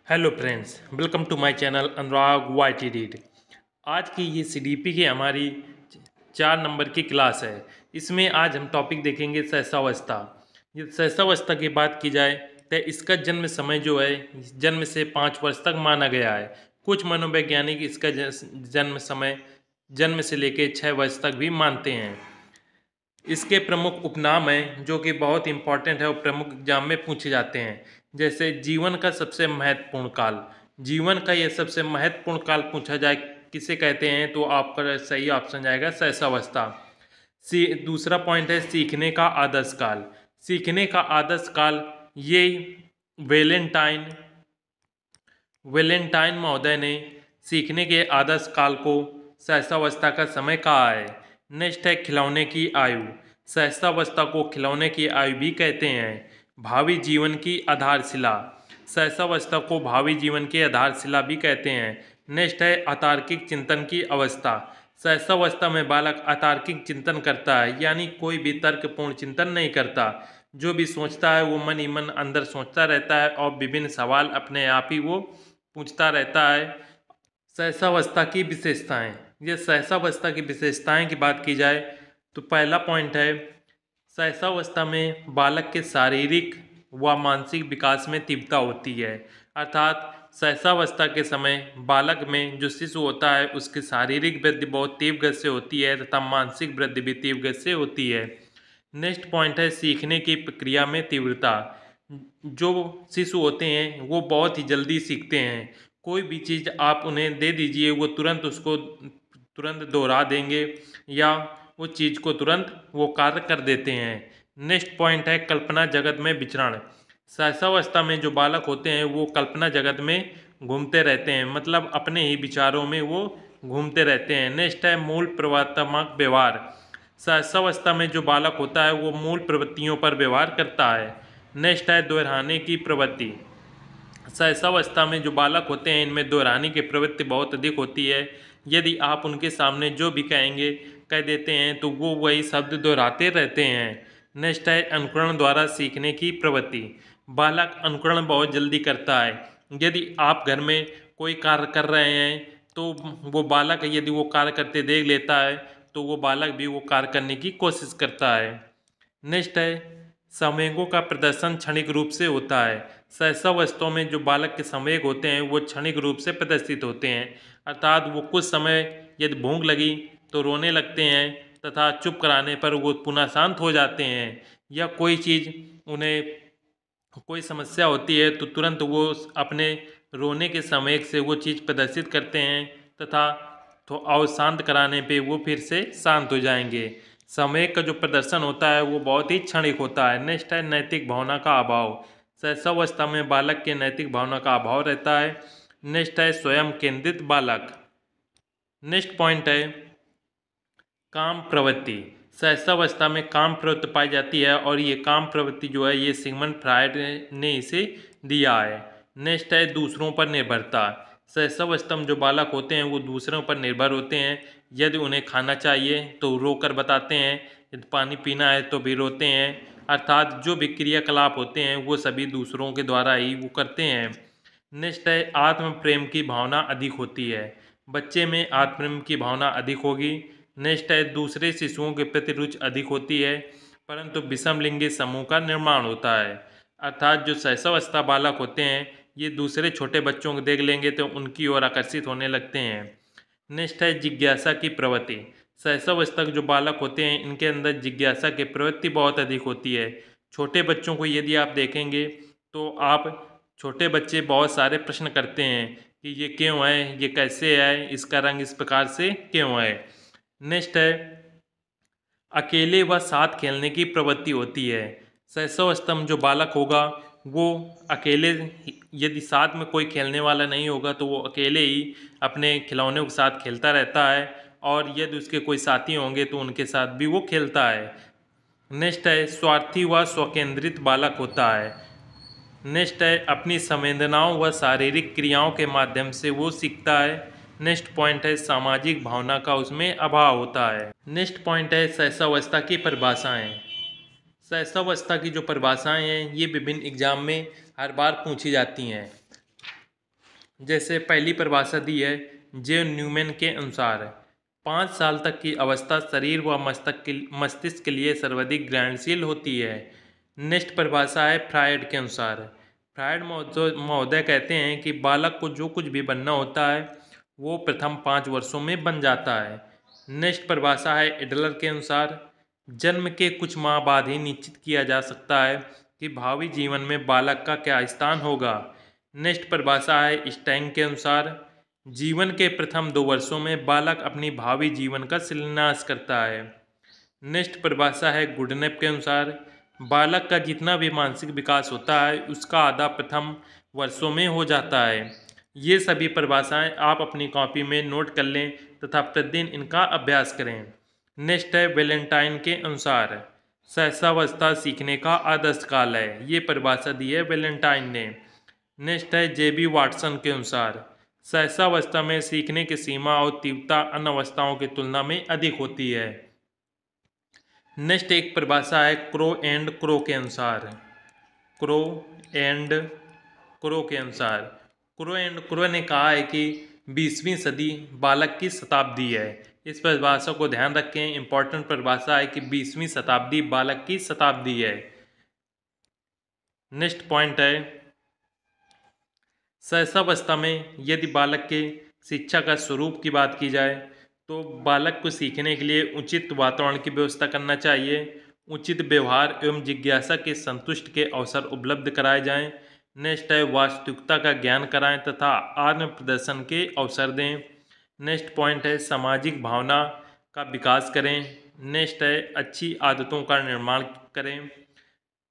Hello friends, welcome to my channel Anurag YT read. आज की ये सीडीपी की हमारी 4 नंबर की क्लास है। इसमें आज हम टॉपिक देखेंगे सहसावस्था। ये सहसावस्था की बात की जाए तो इसका जन्म समय जो है जन्म से 5 वर्ष तक माना गया है। कुछ मनोवैज्ञानिक इसका जन्म समय जन्म से लेकर 6 वर्ष तक भी मानते हैं। इसके प्रमुख उपनाम हैं जो कि बहुत इंपॉर्टेंट है और प्रमुख एग्जाम में पूछे जाते हैं। जैसे जीवन का सबसे महत्वपूर्ण काल। जीवन का यह सबसे महत्वपूर्ण काल पूछा जाए किसे कहते हैं तो आपका सही ऑप्शन जाएगा सहसावस्था। दूसरा पॉइंट है सीखने का आदर्श काल। सीखने का आदर्श काल ये वेलेंटाइन वेलेंटाइन महोदय ने सीखने के आदर्श काल को सहसावस्था का समय कहा है। नेक्स्ट है खिलौने की आयु। सहसावस्था को खिलौने की आयु भी कहते हैं। भावी जीवन की आधारशिला। सहसावस्था को भावी जीवन की आधारशिला भी कहते हैं। नेक्स्ट है अतार्किक चिंतन की अवस्था। सहसावस्था में बालक अतार्किक चिंतन करता है, यानी कोई भी तर्कपूर्ण चिंतन नहीं करता। जो भी सोचता है वो मन ही मन अंदर सोचता रहता है और विभिन्न सवाल अपने आप ही वो पूछता रहता है। सहसावस्था की विशेषताएं। ये सहसावस्था की विशेषताएं की बात की जाए तो पहला पॉइंट है सहसावस्था में बालक के शारीरिक व मानसिक विकास में तीव्रता होती है। अर्थात सहसावस्था के समय बालक में जो शिशु होता है उसकी शारीरिक वृद्धि बहुत तीव्र गति से होती है तथा मानसिक वृद्धि भी तीव्र गति से होती है। नेक्स्ट पॉइंट है सीखने की प्रक्रिया में तीव्रता। जो शिशु होते हैं वो बहुत ही जल्दी सीखते हैं। कोई भी चीज़ आप उन्हें दे दीजिए वो तुरंत उसको तुरंत दोहरा देंगे या वो चीज़ को तुरंत वो कार्य कर देते हैं। नेक्स्ट पॉइंट है कल्पना जगत में विचरण। सहसावस्था में जो बालक होते हैं वो कल्पना जगत में घूमते रहते हैं, मतलब अपने ही विचारों में वो घूमते रहते हैं। नेक्स्ट है मूल प्रवर्तनात्मक व्यवहार। सहसावस्था में जो बालक होता है वो मूल प्रवृत्तियों पर व्यवहार करता है। नेक्स्ट है दोहराने की प्रवृत्ति। सहसावस्था में जो बालक होते हैं इनमें दोहराने की प्रवृत्ति बहुत अधिक होती है। यदि आप उनके सामने जो भी कहेंगे कह देते हैं तो वो वही शब्द दोहराते रहते हैं। नेक्स्ट है अनुकरण द्वारा सीखने की प्रवृत्ति। बालक अनुकरण बहुत जल्दी करता है। यदि आप घर में कोई कार्य कर रहे हैं तो वो बालक यदि वो कार्य करते देख लेता है तो वो बालक भी वो कार्य करने की कोशिश करता है। नेक्स्ट है संवेगों का प्रदर्शन क्षणिक रूप से होता है। सहसावस्था में जो बालक के संवेग होते हैं वो क्षणिक रूप से प्रदर्शित होते हैं। अर्थात वो कुछ समय यदि भूख लगी तो रोने लगते हैं तथा चुप कराने पर वो पुनः शांत हो जाते हैं। या कोई चीज़ उन्हें कोई समस्या होती है तो तुरंत वो अपने रोने के संवेग से वो चीज़ प्रदर्शित करते हैं तथा तो और शांत कराने पे वो फिर से शांत हो जाएंगे। संवेग का जो प्रदर्शन होता है वो बहुत ही क्षणिक होता है। नेक्स्ट है नैतिक भावना का अभाव। सहसावस्था में बालक के नैतिक भावना का अभाव रहता है। नेक्स्ट है स्वयं केंद्रित बालक। नेक्स्ट पॉइंट है काम प्रवृत्ति। सहसावस्था में काम प्रवृत्ति पाई जाती है और ये काम प्रवृत्ति जो है ये सिगमंड फ्रायड ने इसे दिया है। नेक्स्ट है दूसरों पर निर्भरता। सहसावस्था में जो बालक होते हैं वो दूसरों पर निर्भर होते हैं। यदि उन्हें खाना चाहिए तो रोकर बताते हैं, यदि पानी पीना है तो भी रोते हैं। अर्थात जो भी क्रियाकलाप होते हैं वो सभी दूसरों के द्वारा ही वो करते हैं। नेक्स्ट है आत्म प्रेम की भावना अधिक होती है। बच्चे में आत्म प्रेम की भावना अधिक होगी। नेक्स्ट है दूसरे शिशुओं के प्रति रुचि अधिक होती है, परंतु विषम लिंगी समूह का निर्माण होता है। अर्थात जो सहसावस्था बालक होते हैं ये दूसरे छोटे बच्चों को देख लेंगे तो उनकी ओर आकर्षित होने लगते हैं। नेक्स्ट है जिज्ञासा की प्रवृत्ति। सहसावस्था के जो बालक होते हैं इनके अंदर जिज्ञासा की प्रवृत्ति बहुत अधिक होती है। छोटे बच्चों को यदि आप देखेंगे तो आप छोटे बच्चे बहुत सारे प्रश्न करते हैं कि ये क्यों है, ये कैसे है, इसका रंग इस प्रकार से क्यों है। नेक्स्ट है अकेले व साथ खेलने की प्रवृत्ति होती है। सहसावस्था में जो बालक होगा वो अकेले यदि साथ में कोई खेलने वाला नहीं होगा तो वो अकेले ही अपने खिलौनों के साथ खेलता रहता है और यदि उसके कोई साथी होंगे तो उनके साथ भी वो खेलता है। नेक्स्ट है स्वार्थी व स्वकेंद्रित बालक होता है। नेक्स्ट है अपनी संवेदनाओं व शारीरिक क्रियाओं के माध्यम से वो सीखता है। नेक्स्ट पॉइंट है सामाजिक भावना का उसमें अभाव होता है। नेक्स्ट पॉइंट है सहसावस्था की परिभाषाएं। सहसावस्था की जो परिभाषाएं हैं ये विभिन्न एग्जाम में हर बार पूछी जाती हैं। जैसे पहली परिभाषा दी है जे न्यूमैन के अनुसार, 5 साल तक की अवस्था शरीर व मस्तिष्क के लिए सर्वाधिक ग्रहणशील होती है। नेक्स्ट परिभाषा है फ्रायड के अनुसार। फ्रायड महोदय कहते हैं कि बालक को जो कुछ भी बनना होता है वो प्रथम 5 वर्षों में बन जाता है। नेक्स्ट परिभाषा है एडलर के अनुसार, जन्म के कुछ माह बाद ही निश्चित किया जा सकता है कि भावी जीवन में बालक का क्या स्थान होगा। नेक्स्ट परिभाषा है स्टैंग के अनुसार, जीवन के प्रथम 2 वर्षों में बालक अपनी भावी जीवन का शिलान्यास करता है। नेक्स्ट परिभाषा है गुडनेप के अनुसार, बालक का जितना भी मानसिक विकास होता है उसका आधा प्रथम वर्षों में हो जाता है। ये सभी परिभाषाएं आप अपनी कॉपी में नोट कर लें तथा प्रतिदिन इनका अभ्यास करें। नेक्स्ट है वैलेंटाइन के अनुसार, सहसावस्था सीखने का आदर्श काल है। ये परिभाषा दी है वैलेंटाइन ने। नेक्स्ट है जेबी वाटसन के अनुसार, सहसावस्था में सीखने की सीमा और तीव्रता अन्य अवस्थाओं की तुलना में अधिक होती है। नेक्स्ट एक परिभाषा है क्रो एंड क्रो के अनुसार। क्रो एंड क्रो के अनुसार, क्रो एंड क्रो ने कहा है कि 20वीं सदी बालक की शताब्दी है। इस परिभाषा को ध्यान रखें, इंपॉर्टेंट परिभाषा है कि 20वीं शताब्दी बालक की शताब्दी है। नेक्स्ट पॉइंट है, सहसावस्था में यदि बालक के शिक्षा का स्वरूप की बात की जाए तो बालक को सीखने के लिए उचित वातावरण की व्यवस्था करना चाहिए, उचित व्यवहार एवं जिज्ञासा के संतुष्ट के अवसर उपलब्ध कराए जाएं। नेक्स्ट है वास्तविकता का ज्ञान कराएं तथा आत्म प्रदर्शन के अवसर दें। नेक्स्ट पॉइंट है सामाजिक भावना का विकास करें। नेक्स्ट है अच्छी आदतों का निर्माण करें।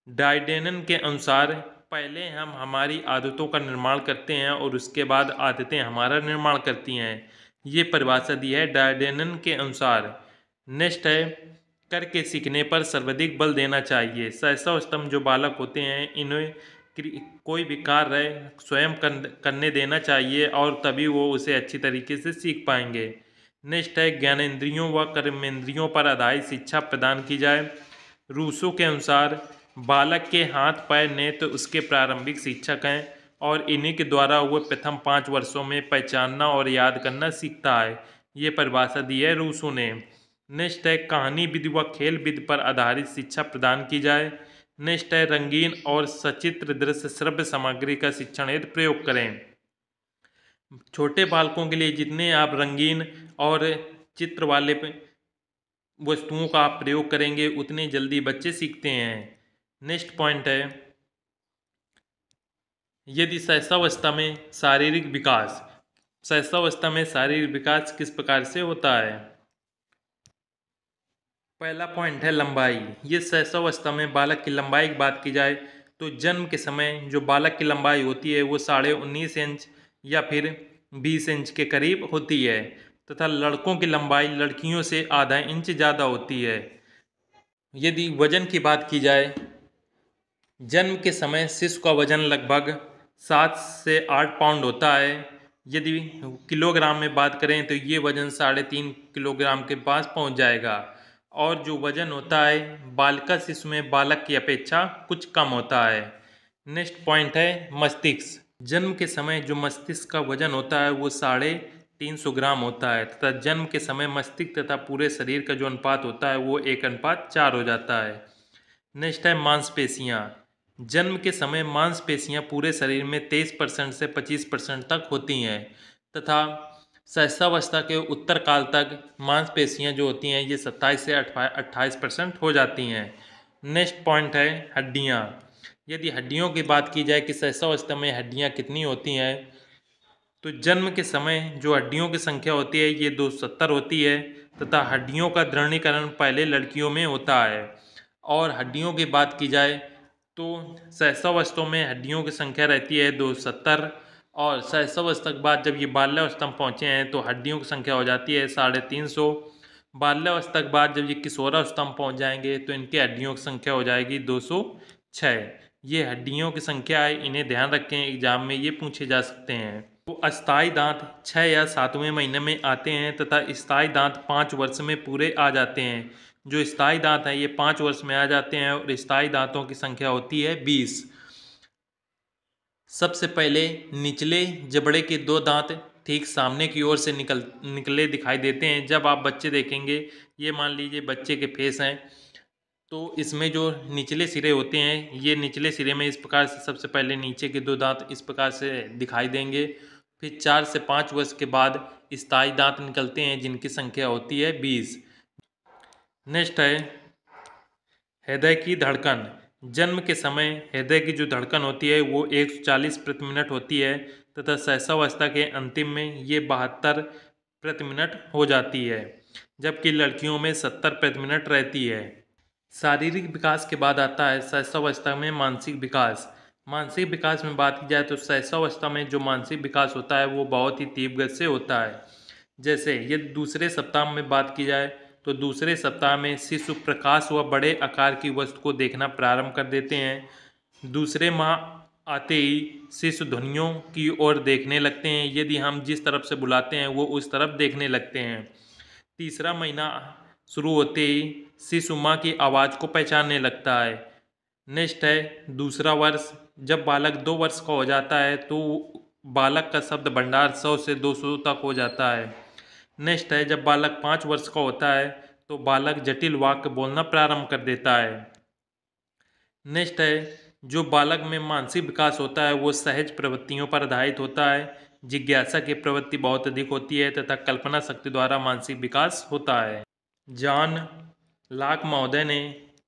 डाइडेनन के अनुसार, पहले हम हमारी आदतों का निर्माण करते हैं और उसके बाद आदतें हमारा निर्माण करती हैं। ये परिभाषा दी है डाइडेनन के अनुसार। नेक्स्ट है करके सीखने पर सर्वाधिक बल देना चाहिए। सहसावस्था में जो बालक होते हैं इन्हें कोई भी कार्य स्वयं करने देना चाहिए और तभी वो उसे अच्छी तरीके से सीख पाएंगे। नेक्स्ट है ज्ञानेंद्रियों व कर्मेंद्रियों पर आधारित शिक्षा प्रदान की जाए। रूसो के अनुसार, बालक के हाथ पैर नेत्र उसके प्रारंभिक शिक्षक हैं और इन्हीं के द्वारा वह प्रथम 5 वर्षों में पहचानना और याद करना सीखता है। ये परिभाषा दी है रूसो ने। नेक्स्ट है कहानी विधि व खेल विधि पर आधारित शिक्षा प्रदान की जाए। नेक्स्ट है रंगीन और सचित्र दृश्य श्रव्य सामग्री का शिक्षण हेतु प्रयोग करें। छोटे बालकों के लिए जितने आप रंगीन और चित्र वाले वस्तुओं का आप प्रयोग करेंगे उतने जल्दी बच्चे सीखते हैं। नेक्स्ट पॉइंट है, यदि सहसावस्था में शारीरिक विकास, सहसावस्था में शारीरिक विकास किस प्रकार से होता है। पहला पॉइंट है लंबाई। ये सहसावस्था में बालक की लंबाई की बात की जाए तो जन्म के समय जो बालक की लंबाई होती है वो 19.5 इंच या फिर 20 इंच के करीब होती है तथा लड़कों की लंबाई लड़कियों से आधा इंच ज़्यादा होती है। यदि वजन की बात की जाए, जन्म के समय शिशु का वजन लगभग 7 से 8 पाउंड होता है। यदि किलोग्राम में बात करें तो ये वजन 3.5 किलोग्राम के पास पहुंच जाएगा और जो वजन होता है बालिका शिशु में बालक की अपेक्षा कुछ कम होता है। नेक्स्ट पॉइंट है मस्तिष्क। जन्म के समय जो मस्तिष्क का वजन होता है वो 350 ग्राम होता है तथा जन्म के समय मस्तिष्क तथा पूरे शरीर का जो अनुपात होता है वो 1:4 हो जाता है। नेक्स्ट है मांसपेशियाँ। जन्म के समय मांसपेशियाँ पूरे शरीर में 23% से 25% तक होती हैं तथा सहसावस्था के उत्तर काल तक मांसपेशियाँ जो होती हैं ये 27 से 28% हो जाती हैं। नेक्स्ट पॉइंट है हड्डियाँ। यदि हड्डियों की बात की जाए कि सहसावस्था में हड्डियाँ कितनी होती हैं तो जन्म के समय जो हड्डियों की संख्या होती है ये 270 होती है तथा हड्डियों का दृढ़ीकरण पहले लड़कियों में होता है। और हड्डियों की बात की जाए तो सहसावस्था में हड्डियों की संख्या रहती है 270 और सहसावस्था के बाद जब ये बाल्यावस्था में पहुँचे हैं तो हड्डियों की संख्या हो जाती है 350। बाल्यावस्था के बाद जब ये किशोरावस्था में पहुँच जाएंगे तो इनकी हड्डियों की संख्या हो जाएगी 206। ये हड्डियों की संख्या है, इन्हें ध्यान रखें, एग्जाम में ये पूछे जा सकते हैं। तो अस्थायी दांत 6 या 7वें महीने में आते हैं तथा स्थायी दांत 5 वर्ष में पूरे आ जाते हैं। जो स्थायी दांत हैं ये 5 वर्ष में आ जाते हैं और स्थायी दांतों की संख्या होती है 20। सबसे पहले निचले जबड़े के दो दांत ठीक सामने की ओर से निकले दिखाई देते हैं। जब आप बच्चे देखेंगे, ये मान लीजिए बच्चे के फेस हैं, तो इसमें जो निचले सिरे होते हैं, ये निचले सिरे में इस प्रकार से सबसे पहले नीचे के दो दांत इस प्रकार से दिखाई देंगे। फिर 4 से 5 वर्ष के बाद स्थायी दांत निकलते हैं, जिनकी संख्या होती है 20। नेक्स्ट है हृदय की धड़कन। जन्म के समय हृदय की जो धड़कन होती है वो 140 प्रति मिनट होती है, तथा सहसावस्था के अंतिम में ये 72 प्रति मिनट हो जाती है, जबकि लड़कियों में 70 प्रति मिनट रहती है। शारीरिक विकास के बाद आता है सहसावस्था में मानसिक विकास। मानसिक विकास में बात की जाए तो सहसावस्था में जो मानसिक विकास होता है वो बहुत ही तीव्र गति से होता है। जैसे ये दूसरे सप्ताह में बात की जाए तो दूसरे सप्ताह में शिशु प्रकाश व बड़े आकार की वस्तु को देखना प्रारंभ कर देते हैं। दूसरे माह आते ही शिशु ध्वनियों की ओर देखने लगते हैं, यदि हम जिस तरफ से बुलाते हैं वो उस तरफ देखने लगते हैं। तीसरा महीना शुरू होते ही शिशु माँ की आवाज़ को पहचानने लगता है। नेक्स्ट है दूसरा वर्ष। जब बालक 2 वर्ष का हो जाता है तो बालक का शब्द भंडार 100 से 200 तक हो जाता है। नेक्स्ट है जब बालक 5 वर्ष का होता है तो बालक जटिल वाक्य बोलना प्रारंभ कर देता है। नेक्स्ट है जो बालक में मानसिक विकास होता है वो सहज प्रवृत्तियों पर आधारित होता है। जिज्ञासा की प्रवृत्ति बहुत अधिक होती है तथा कल्पना शक्ति द्वारा मानसिक विकास होता है। जॉन लॉक महोदय ने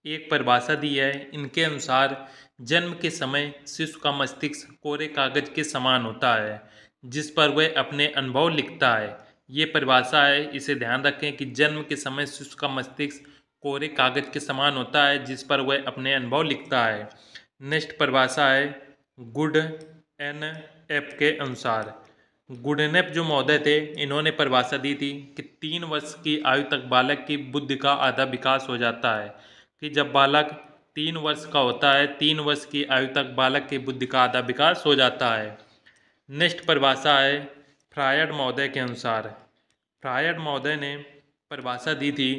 एक परिभाषा दी है। इनके अनुसार जन्म के समय शिशु का मस्तिष्क कोरे कागज के समान होता है, जिस पर वह अपने अनुभव लिखता है। ये परिभाषा है, इसे ध्यान रखें कि जन्म के समय शिशु का मस्तिष्क कोरे कागज के समान होता है, जिस पर वह अपने अनुभव लिखता है। नेक्स्ट परिभाषा है गुड एन एफ के अनुसार। गुडनेप जो महोदय थे, इन्होंने परिभाषा दी थी कि 3 वर्ष की आयु तक बालक की बुद्धि का आधा विकास हो जाता है। कि जब बालक 3 वर्ष का होता है, 3 वर्ष की आयु तक बालक की बुद्धि का आधा विकास हो जाता है। नेक्स्ट परिभाषा है फ्रायड महोदय के अनुसार। फ्रायड महोदय ने परिभाषा दी थी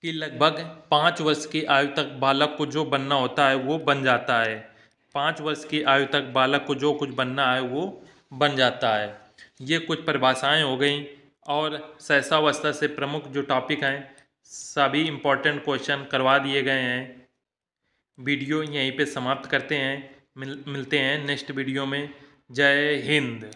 कि लगभग 5 वर्ष की आयु तक बालक को जो बनना होता है वो बन जाता है। 5 वर्ष की आयु तक बालक को जो कुछ बनना है वो बन जाता है। ये कुछ परिभाषाएं हो गई, और सहसावस्था से प्रमुख जो टॉपिक हैं सभी इम्पोर्टेंट क्वेश्चन करवा दिए गए हैं। वीडियो यहीं पे समाप्त करते हैं। मिलते हैं नेक्स्ट वीडियो में। जय हिंद।